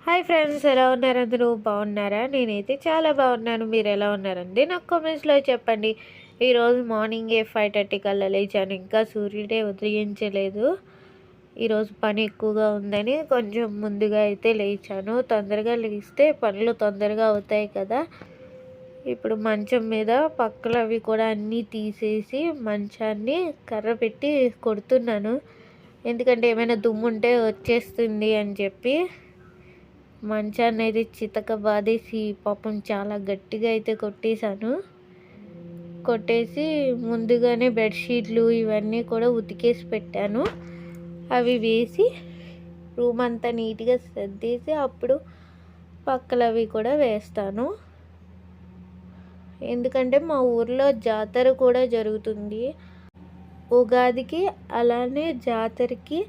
Hi friends, ఎలా ఉన్నారు? అందరూ బాగున్నారా? నేనైతే చాలా బాగున్నాను. మీరు ఎలా ఉన్నారండి? నాకు కామెంట్స్లో చెప్పండి. ఈరోజు మార్నింగే 5:30 కల్లా లేచాను. ఇంకా సూర్యుడే ఉదయించలేదు. ఈరోజు పని ఎక్కువగా ఉందని కొంచెం ముందుగా అయితే లేచాను. తొందరగా లేస్తే పనులు తొందరగా అవుతాయి కదా. ఇప్పుడు మంచం మీద పక్కలు అవి కూడా అన్నీ తీసేసి మంచాన్ని కర్ర పెట్టి కొడుతున్నాను. ఎందుకంటే ఏమైనా దుమ్ము ఉంటే వచ్చేస్తుంది అని చెప్పి మంచాన్ని అయితే చితక బాధేసి పాపం చాలా గట్టిగా అయితే కొట్టేసి ముందుగానే బెడ్షీట్లు ఇవన్నీ కూడా ఉతికేసి పెట్టాను. అవి వేసి రూమ్ అంతా నీట్గా సర్దేసి అప్పుడు పక్కలు అవి కూడా వేస్తాను. ఎందుకంటే మా ఊర్లో జాతర కూడా జరుగుతుంది ఉగాదికి, అలానే జాతరకి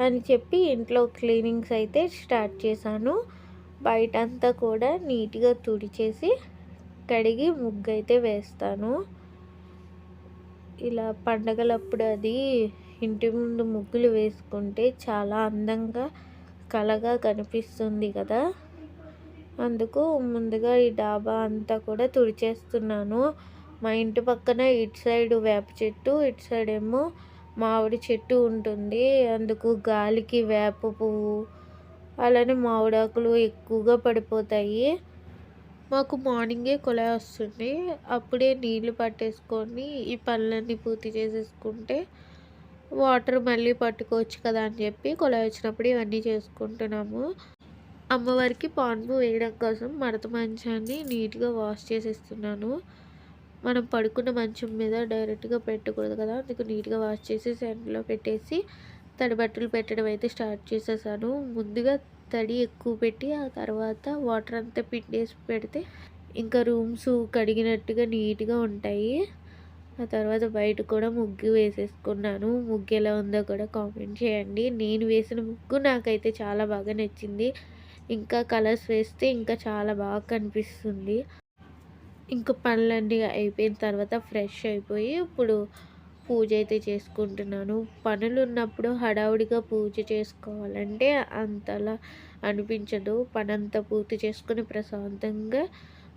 అని చెప్పి ఇంట్లో క్లీనింగ్స్ అయితే స్టార్ట్ చేశాను. బయటంతా కూడా నీట్గా తుడిచేసి కడిగి ముగ్గు అయితే వేస్తాను. ఇలా పండగలప్పుడు అది ఇంటి ముందు ముగ్గులు వేసుకుంటే చాలా అందంగా కళగా కనిపిస్తుంది కదా. అందుకు ముందుగా ఈ డాబా అంతా కూడా తుడిచేస్తున్నాను. మా ఇంటి పక్కన ఇటు సైడ్ వేప చెట్టు, ఇటు సైడ్ ఏమో మామిడి చెట్టు ఉంటుంది. అందుకు గాలికి వేప పువ్వు అలానే మామిడాకులు ఎక్కువగా పడిపోతాయి. మాకు మార్నింగే కుళాయి వస్తుంది. అప్పుడే నీళ్లు పట్టేసుకొని ఈ పనులన్నీ పూర్తి చేసేసుకుంటే వాటర్ మళ్ళీ పట్టుకోవచ్చు కదా అని చెప్పి కుళాయి వచ్చినప్పుడు ఇవన్నీ చేసుకుంటున్నాము. అమ్మవారికి పాన్పు వేయడం కోసం మడత మంచాన్ని నీట్గా వాష్ చేసేస్తున్నాను. మనం పడుకున్న మంచం మీద డైరెక్ట్గా పెట్టకూడదు కదా, అందుకు నీట్గా వాష్ చేసి ఎండలో పెట్టేసి తడి బట్టలు పెట్టడం అయితే స్టార్ట్ చేసేసాను. ముందుగా తడి ఎక్కువ పెట్టి ఆ తర్వాత వాటర్ అంతా పిండేసి పెడితే ఇంకా రూమ్స్ కడిగినట్టుగా నీట్గా ఉంటాయి. ఆ తర్వాత బయట కూడా ముగ్గు వేసేసుకున్నాను. ముగ్గు ఎలా ఉందో కూడా కామెంట్ చేయండి. నేను వేసిన ముగ్గు నాకైతే చాలా బాగా నచ్చింది. ఇంకా కలర్స్ వేస్తే ఇంకా చాలా బాగా కనిపిస్తుంది. ఇంకా పనులన్నీ అయిపోయిన తర్వాత ఫ్రెష్ అయిపోయి ఇప్పుడు పూజ అయితే చేసుకుంటున్నాను. పనులు ఉన్నప్పుడు హడావుడిగా పూజ చేసుకోవాలంటే అంతలా అనిపించదు. పనంతా పూర్తి చేసుకుని ప్రశాంతంగా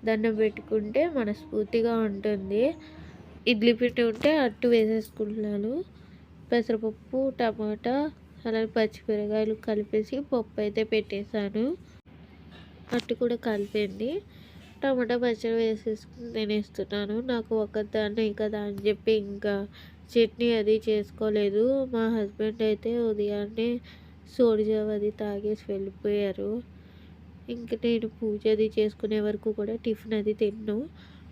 దండం పెట్టుకుంటే మనస్ఫూర్తిగా ఉంటుంది. ఇడ్లీ పిండి ఉంటే అట్టు వేసేసుకుంటున్నాను. పెసరపప్పు, టమాటా అలాగే పచ్చిమిరకాయలు కలిపేసి పప్పు అయితే పెట్టేశాను. అట్టు కూడా కలిపింది. టమాటా పచ్చడి వేసేసుకుని తినేస్తున్నాను. నాకు ఒకదాన్నే కదా అని చెప్పి ఇంకా చట్నీ అది చేసుకోలేదు. మా హస్బెండ్ అయితే ఉదయాన్నే సోడిజావ అది తాగేసి వెళ్ళిపోయారు. ఇంక నేను పూజ అది చేసుకునే వరకు కూడా టిఫిన్ అది తిన్ను.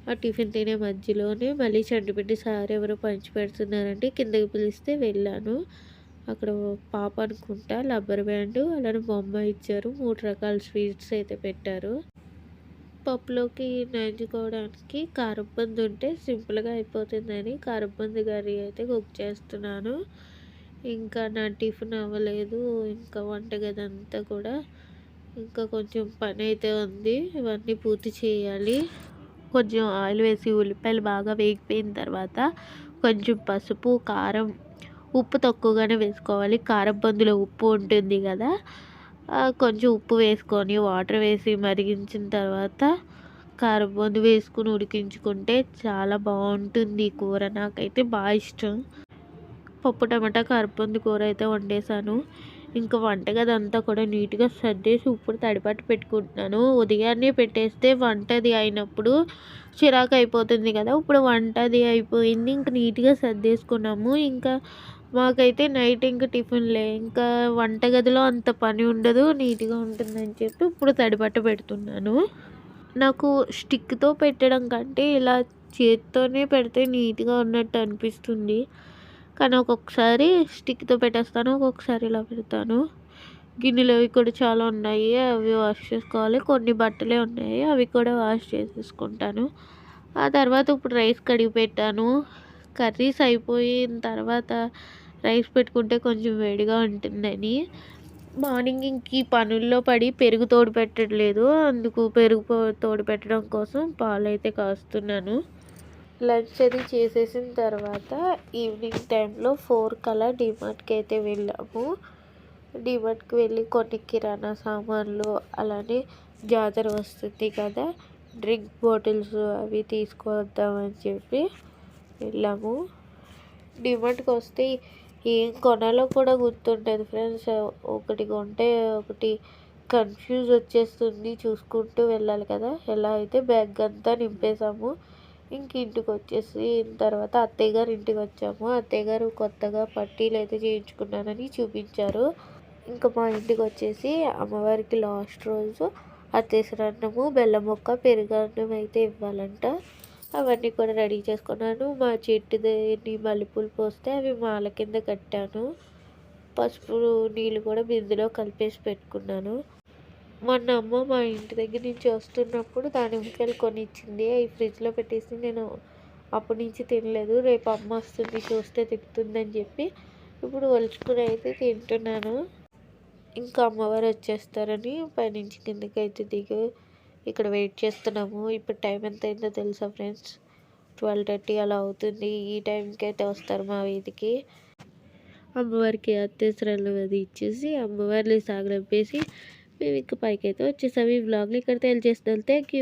ఆ టిఫిన్ తినే మధ్యలోనే మళ్ళీ చంటిపెట్టి సార్ ఎవరో పంచి పెడుతున్నారంటే కిందకి పిలిస్తే వెళ్ళాను. అక్కడ పాప అనుకుంటా రబ్బర్ బ్యాండ్ అలానే బొమ్మ ఇచ్చారు. 3 రకాల స్వీట్స్ అయితే పెట్టారు. పప్పులోకి నంచుకోవడానికి కారప్పొంది ఉంటే సింపుల్గా అయిపోతుందని కారప్పొంది కర్రీ అయితే కుక్ చేస్తున్నాను. ఇంకా నా టిఫిన్ అవ్వలేదు. ఇంకా వంటగది అంతా కూడా ఇంకా కొంచెం పని అయితే ఉంది. ఇవన్నీ పూర్తి చేయాలి. కొంచెం ఆయిల్ వేసి ఉల్లిపాయలు బాగా వేగిపోయిన తర్వాత కొంచెం పసుపు, కారం, ఉప్పు తక్కువగానే వేసుకోవాలి. కారప్పొందిలో ఉప్పు ఉంటుంది కదా, కొంచెం ఉప్పు వేసుకొని వాటర్ వేసి మరిగించిన తర్వాత కారప్పొంది వేసుకుని ఉడికించుకుంటే చాలా బాగుంటుంది ఈ కూర. నాకైతే బాగా ఇష్టం. పప్పు టమాటా కారప్పొంది కూర అయితే వండేసాను. ఇంకా వంటగది అంతా కూడా నీట్గా సర్దేసి ఇప్పుడు తడిపట్టు పెట్టుకుంటున్నాను. ఉదయాన్నే పెట్టేస్తే వంటది అయినప్పుడు చిరాకు అయిపోతుంది కదా. ఇప్పుడు వంటది అయిపోయింది. ఇంక నీట్గా సర్దేసుకున్నాము. ఇంకా మాకైతే నైట్ ఇంకా టిఫిన్లే. ఇంకా వంటగదిలో అంత పని ఉండదు, నీట్గా ఉంటుందని చెప్పి ఇప్పుడు తడిబట్ట పెడుతున్నాను. నాకు స్టిక్తో పెట్టడం కంటే ఇలా చేత్తోనే పెడితే నీట్గా ఉన్నట్టు అనిపిస్తుంది. కానీ ఒక్కొక్కసారి స్టిక్తో పెట్టేస్తాను, ఒక్కొక్కసారి ఇలా పెడతాను. గిన్నెలు అవి కూడా చాలా ఉన్నాయి, అవి వాష్ చేసుకోవాలి. కొన్ని బట్టలే ఉన్నాయి, అవి కూడా వాష్ చేసేసుకుంటాను. ఆ తర్వాత ఇప్పుడు రైస్ కడిగి పెట్టాను. కర్రీస్ అయిపోయిన తర్వాత రైస్ పెట్టుకుంటే కొంచెం వేడిగా ఉంటుందని మార్నింగ్ ఇంక ఈ పనుల్లో పడి పెరుగు తోడు పెట్టట్లేదు. అందుకు పెరుగు తోడు పెట్టడం కోసం పాలు అయితే కాస్తున్నాను. లంచ్ అది చేసేసిన తర్వాత ఈవినింగ్ టైంలో 4 కల్లా డిమార్ట్కి అయితే వెళ్ళాము. డీమార్ట్కి వెళ్ళి కొన్ని కిరాణా సామాన్లు, అలానే జాతర వస్తుంది కదా, డ్రింక్ బాటిల్స్ అవి తీసుకొద్దామని చెప్పి వెళ్ళాము. డీమార్ట్కి వస్తే ఏం కొనాలో కూడా గుర్తుంటుంది ఫ్రెండ్స్. ఒకటి కొంటే ఒకటి కన్ఫ్యూజ్ వచ్చేస్తుంది, చూసుకుంటూ వెళ్ళాలి కదా. ఎలా అయితే బ్యాగ్ అంతా నింపేసాము. ఇంటికి వచ్చేసి తర్వాత అత్తయ్య గారి ఇంటికి వచ్చాము. అత్తయ్య గారు కొత్తగా పట్టీలు అయితే చేయించుకున్నానని చూపించారు. ఇంకా మా ఇంటికి వచ్చేసి అమ్మవారికి లాస్ట్ రోజు అత్తేసరన్నము, బెల్లం ముక్క, పెరుగన్నం అయితే ఇవ్వాలంట. అవన్నీ కూడా రెడీ చేసుకున్నాను. మా చెట్టుని మల్లెపూలు పోస్తే అవి మాల కింద కట్టాను. పసుపు నీళ్ళు కూడా బిందులో కలిపేసి పెట్టుకున్నాను. మొన్న అమ్మ మా ఇంటి దగ్గర నుంచి వస్తున్నప్పుడు దానిమ్మకాయలు కొని ఇచ్చింది. అవి ఫ్రిడ్జ్లో పెట్టేసి నేను అప్పటి నుంచి తినలేదు. రేపు అమ్మ వస్తుంది చూస్తే తిప్పుతుందని చెప్పి ఇప్పుడు ఒలుచుకుని అయితే తింటున్నాను. ఇంకా అమ్మవారు వచ్చేస్తారని పైనుంచి కిందకి అయితే దిగి ఇక్కడ వెయిట్ చేస్తున్నాము. ఇప్పుడు టైం ఎంత అయిందో తెలుసా ఫ్రెండ్స్? 12:30 అలా అవుతుంది. ఈ టైంకి అయితే వస్తారు మా వీధికి. అమ్మవారికి అత్తేసరాలు అది ఇచ్చేసి అమ్మవారిని సాగనంపేసి మేము ఇంకా పైకి అయితే వచ్చేసాము. ఈ వ్లాగ్ని ఇక్కడ తేల్చేస్తున్నాను. Thank you.